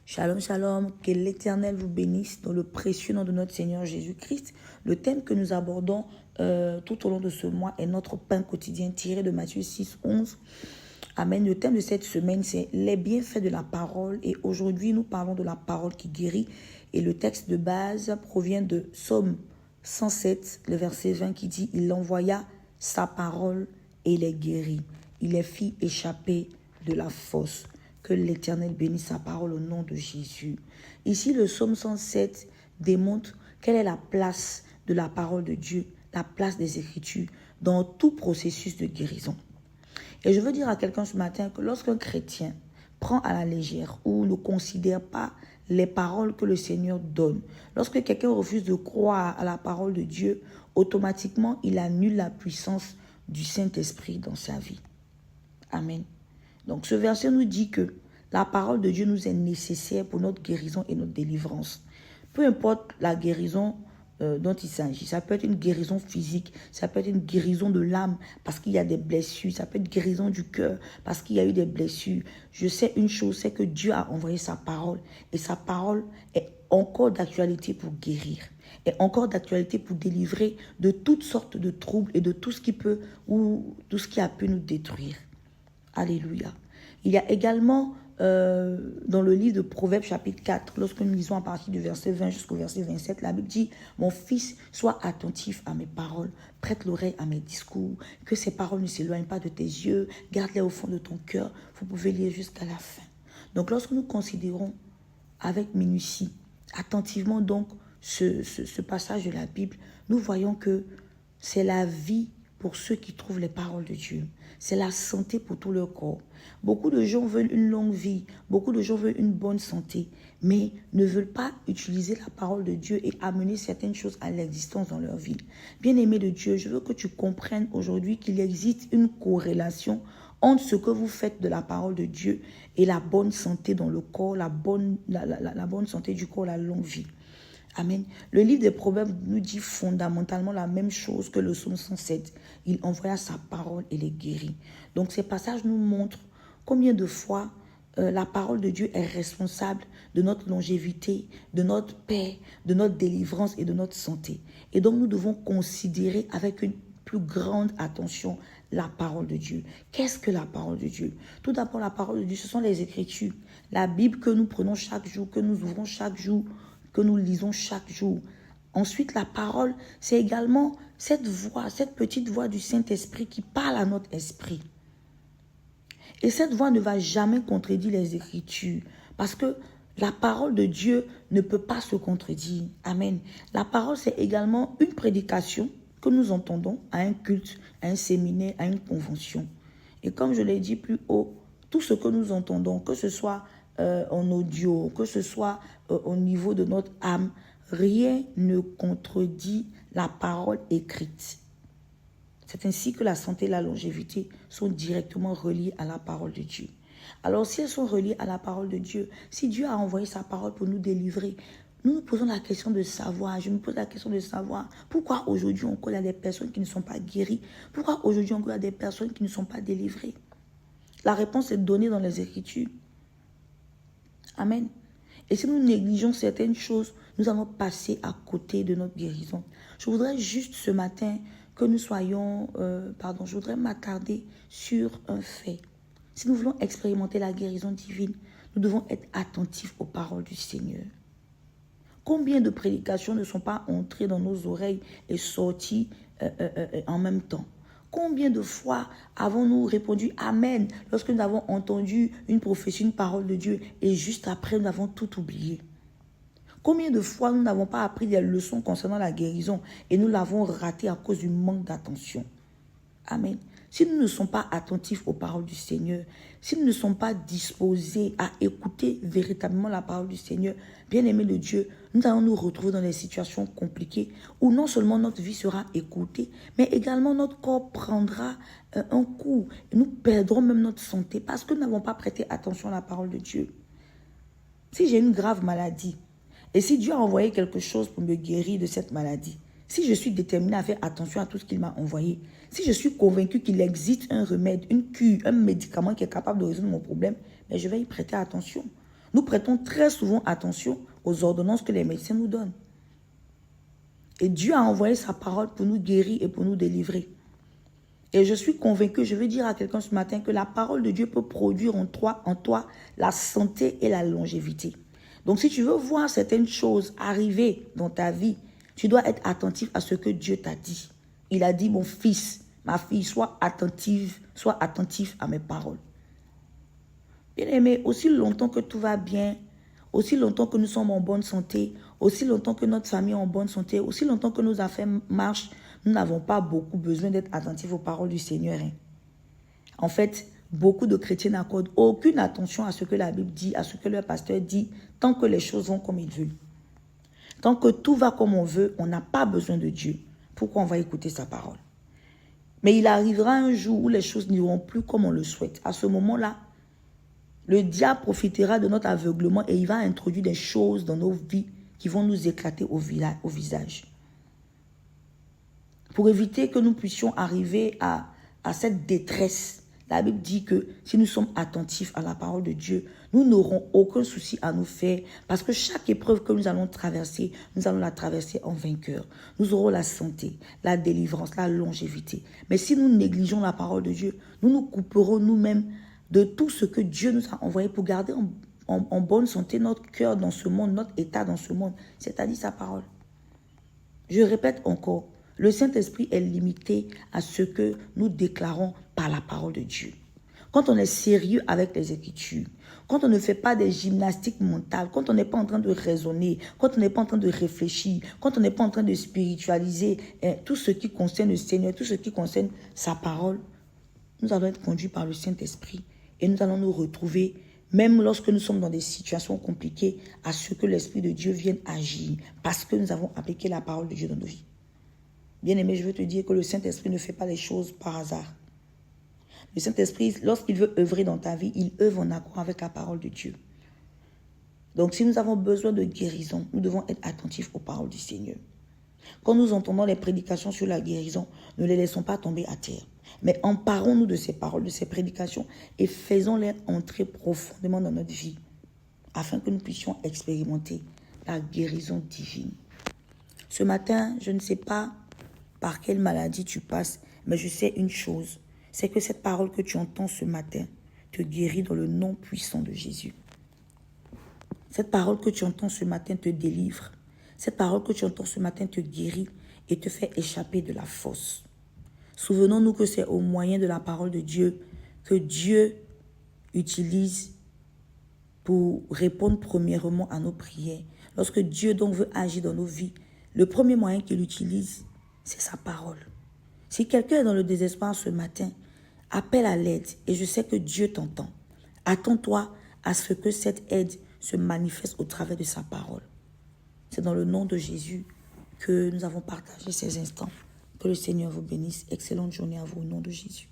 Shalom, shalom, que l'Éternel vous bénisse dans le précieux nom de notre Seigneur Jésus-Christ. Le thème que nous abordons tout au long de ce mois est notre pain quotidien tiré de Matthieu 6, 11. Amen. Le thème de cette semaine, c'est les bienfaits de la parole. Et aujourd'hui, nous parlons de la parole qui guérit. Et le texte de base provient de Psaume 107, le verset 20 qui dit « Il envoya sa parole et les guérit. Il les fit échapper de la fosse. » Que l'Éternel bénisse sa parole au nom de Jésus. Ici, le psaume 107 démontre quelle est la place de la parole de Dieu, la place des Écritures dans tout processus de guérison. Et je veux dire à quelqu'un ce matin que lorsqu'un chrétien prend à la légère ou ne considère pas les paroles que le Seigneur donne, lorsque quelqu'un refuse de croire à la parole de Dieu, automatiquement, il annule la puissance du Saint-Esprit dans sa vie. Amen. Donc ce verset nous dit que la parole de Dieu nous est nécessaire pour notre guérison et notre délivrance. Peu importe la guérison dont il s'agit. Ça peut être une guérison physique, ça peut être une guérison de l'âme parce qu'il y a des blessures, ça peut être une guérison du cœur parce qu'il y a eu des blessures. Je sais une chose, c'est que Dieu a envoyé sa parole et sa parole est encore d'actualité pour guérir, est encore d'actualité pour délivrer de toutes sortes de troubles et de tout ce qui peut ou tout ce qui a pu nous détruire. Alléluia. Il y a également dans le livre de Proverbes chapitre 4, lorsque nous lisons à partir du verset 20 jusqu'au verset 27, la Bible dit « Mon fils, sois attentif à mes paroles, prête l'oreille à mes discours, que ces paroles ne s'éloignent pas de tes yeux, garde-les au fond de ton cœur. » Vous pouvez lire jusqu'à la fin. Donc lorsque nous considérons avec minutie, attentivement donc ce passage de la Bible, nous voyons que c'est la vie pour ceux qui trouvent les paroles de Dieu. C'est la santé pour tout leur corps. Beaucoup de gens veulent une longue vie, beaucoup de gens veulent une bonne santé, mais ne veulent pas utiliser la parole de Dieu et amener certaines choses à l'existence dans leur vie. Bien-aimé de Dieu, je veux que tu comprennes aujourd'hui qu'il existe une corrélation entre ce que vous faites de la parole de Dieu et la bonne santé dans le corps, la bonne santé du corps, la longue vie. Amen. Le livre des Proverbes nous dit fondamentalement la même chose que le psaume 107. Il envoya sa parole et les guérit. Donc ces passages nous montrent combien de fois la parole de Dieu est responsable de notre longévité, de notre paix, de notre délivrance et de notre santé. Et donc nous devons considérer avec une plus grande attention la parole de Dieu. Qu'est-ce que la parole de Dieu? Tout d'abord, la parole de Dieu, ce sont les Écritures. La Bible que nous prenons chaque jour, que nous ouvrons chaque jour, que nous lisons chaque jour. Ensuite, la parole, c'est également cette voix, cette petite voix du Saint-Esprit qui parle à notre esprit. Et cette voix ne va jamais contredire les Écritures parce que la parole de Dieu ne peut pas se contredire. Amen. La parole, c'est également une prédication que nous entendons à un culte, à un séminaire, à une convention. Et comme je l'ai dit plus haut, tout ce que nous entendons, que ce soit en audio, que ce soit au niveau de notre âme, rien ne contredit la parole écrite. C'est ainsi que la santé et la longévité sont directement reliées à la parole de Dieu. Alors si elles sont reliées à la parole de Dieu, si Dieu a envoyé sa parole pour nous délivrer, nous nous posons la question de savoir, je me pose la question de savoir pourquoi aujourd'hui encore il y a des personnes qui ne sont pas guéries, pourquoi aujourd'hui encore il y a des personnes qui ne sont pas délivrées. La réponse est donnée dans les Écritures. Amen. Et si nous négligeons certaines choses, nous allons passer à côté de notre guérison. Je voudrais juste ce matin que nous soyons, je voudrais m'attarder sur un fait. Si nous voulons expérimenter la guérison divine, nous devons être attentifs aux paroles du Seigneur. Combien de prédications ne sont pas entrées dans nos oreilles et sorties en même temps? Combien de fois avons-nous répondu « Amen » lorsque nous avons entendu une prophétie, une parole de Dieu et juste après nous avons tout oublié? Combien de fois nous n'avons pas appris des leçons concernant la guérison et nous l'avons raté à cause du manque d'attention? Amen. Si nous ne sommes pas attentifs aux paroles du Seigneur, si nous ne sommes pas disposés à écouter véritablement la parole du Seigneur, bien-aimés de Dieu, nous allons nous retrouver dans des situations compliquées où non seulement notre vie sera écoutée, mais également notre corps prendra un coup. Nous perdrons même notre santé parce que nous n'avons pas prêté attention à la parole de Dieu. Si j'ai une grave maladie et si Dieu a envoyé quelque chose pour me guérir de cette maladie, si je suis déterminée à faire attention à tout ce qu'il m'a envoyé, si je suis convaincue qu'il existe un remède, une cure, un médicament qui est capable de résoudre mon problème, mais je vais y prêter attention. Nous prêtons très souvent attention aux ordonnances que les médecins nous donnent. Et Dieu a envoyé sa parole pour nous guérir et pour nous délivrer. Et je suis convaincu, je veux dire à quelqu'un ce matin, que la parole de Dieu peut produire en toi la santé et la longévité. Donc si tu veux voir certaines choses arriver dans ta vie, tu dois être attentif à ce que Dieu t'a dit. Il a dit, mon fils, ma fille, sois attentif à mes paroles. Bien aimé, aussi longtemps que tout va bien, aussi longtemps que nous sommes en bonne santé, aussi longtemps que notre famille est en bonne santé, aussi longtemps que nos affaires marchent, nous n'avons pas beaucoup besoin d'être attentifs aux paroles du Seigneur. En fait, beaucoup de chrétiens n'accordent aucune attention à ce que la Bible dit, à ce que leur pasteur dit, tant que les choses vont comme ils veulent. Tant que tout va comme on veut, on n'a pas besoin de Dieu. Pourquoi on va écouter sa parole? Mais il arrivera un jour où les choses n'iront plus comme on le souhaite. À ce moment-là, le diable profitera de notre aveuglement et il va introduire des choses dans nos vies qui vont nous éclater au visage. Pour éviter que nous puissions arriver à cette détresse, la Bible dit que si nous sommes attentifs à la parole de Dieu, nous n'aurons aucun souci à nous faire parce que chaque épreuve que nous allons traverser, nous allons la traverser en vainqueur. Nous aurons la santé, la délivrance, la longévité. Mais si nous négligeons la parole de Dieu, nous nous couperons nous-mêmes de tout ce que Dieu nous a envoyé pour garder en bonne santé notre cœur dans ce monde, notre état dans ce monde, c'est-à-dire sa parole. Je répète encore, le Saint-Esprit est limité à ce que nous déclarons par la parole de Dieu. Quand on est sérieux avec les Écritures, quand on ne fait pas des gymnastiques mentales, quand on n'est pas en train de raisonner, quand on n'est pas en train de réfléchir, quand on n'est pas en train de spiritualiser tout ce qui concerne le Seigneur, tout ce qui concerne sa parole, nous allons être conduits par le Saint-Esprit et nous allons nous retrouver, même lorsque nous sommes dans des situations compliquées, à ce que l'Esprit de Dieu vienne agir parce que nous avons appliqué la parole de Dieu dans nos vies. Bien-aimé, je veux te dire que le Saint-Esprit ne fait pas les choses par hasard. Le Saint-Esprit, lorsqu'il veut œuvrer dans ta vie, il œuvre en accord avec la parole de Dieu. Donc, si nous avons besoin de guérison, nous devons être attentifs aux paroles du Seigneur. Quand nous entendons les prédications sur la guérison, ne les laissons pas tomber à terre. Mais emparons-nous de ces paroles, de ces prédications et faisons-les entrer profondément dans notre vie afin que nous puissions expérimenter la guérison divine. Ce matin, je ne sais pas par quelle maladie tu passes, mais je sais une chose, c'est que cette parole que tu entends ce matin te guérit dans le nom puissant de Jésus. Cette parole que tu entends ce matin te délivre. Cette parole que tu entends ce matin te guérit et te fait échapper de la fosse. Souvenons-nous que c'est au moyen de la parole de Dieu que Dieu utilise pour répondre premièrement à nos prières. Lorsque Dieu donc veut agir dans nos vies, le premier moyen qu'il utilise, c'est sa parole. Si quelqu'un est dans le désespoir ce matin, appelle à l'aide et je sais que Dieu t'entend. Attends-toi à ce que cette aide se manifeste au travers de sa parole. C'est dans le nom de Jésus que nous avons partagé ces instants. Que le Seigneur vous bénisse. Excellente journée à vous au nom de Jésus.